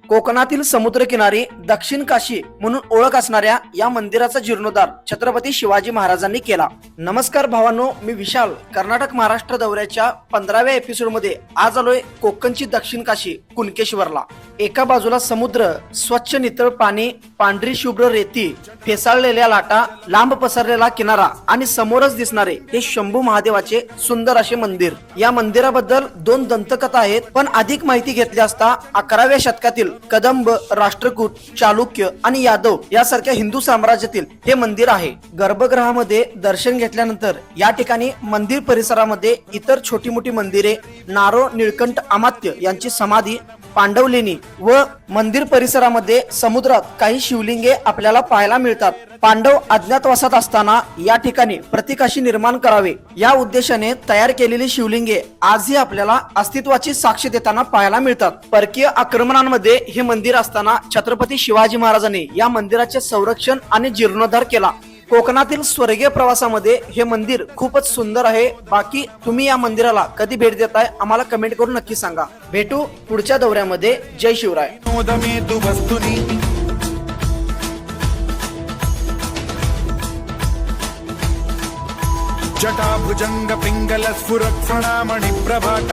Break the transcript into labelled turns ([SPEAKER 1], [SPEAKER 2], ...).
[SPEAKER 1] कोकणातील समुद्रकिनारी दक्षिण काशी म्हणून ओळख असणाऱ्या या मंदिराचा जीर्णोद्धार छत्रपती शिवाजी महाराजांनी केला। नमस्कार भावांनो, मी विशाल कर्नाटक महाराष्ट्र दौऱ्याच्या 15व्या एपिसोड मध्ये आज आलोय कोकणची दक्षिण काशी कुणकेश्वरला। एका बाजूला समुद्र, स्वच्छ नितळ पाणी, पांढरी शुभ्र रेती, फेसाळलेल्या लाटा, लांब पसरलेला किनारा आणि समोरच दिसणारे हे शंभू महादेवाचे सुंदर असे मंदिर। या मंदिराबद्दल 2 दंतकथा आहेत, पण अधिक माहिती घेतली असता 11व्या शतकातील कदंब, राष्ट्रकूट, चालुक्य आणि यादव यासारख्या हिंदू साम्राज्यातील हे मंदिर आहे। गर्भगृहामध्ये दर्शन घेतल्यानंतर या ठिकाणी मंदिर परिसरामध्ये इतर छोटी मोठी मंदिरे, नारो निळकंठ अमात्य यांची समाधी, पांडवलेणी व मंदिर परिसरामध्ये समुद्रात काही शिवलिंगे आपल्याला पाहायला मिळतात। पांडव अज्ञातवासात असताना या ठिकाणी प्रतिकाशी निर्माण करावे या उद्देशाने तयार केलेली शिवलिंगे आजही आपल्याला अस्तित्वाची साक्ष देताना पाहायला मिळतात। परकीय आक्रमणांमध्ये हे मंदिर असताना छत्रपती शिवाजी महाराजांनी या मंदिराचे संरक्षण आणि जीर्णोद्धार केला। कोकणातील स्वर्गीय प्रवासामध्ये हे मंदिर खूपच सुंदर आहे। बाकी तुम्ही या मंदिराला कधी भेट देताय आम्हाला कमेंट करून नक्की सांगा। भेटू पुढच्या दौऱ्यामध्ये। जय शिवराय।
[SPEAKER 2] जटाभुजंग पिंगल स्फुरत्फणामणि प्रभा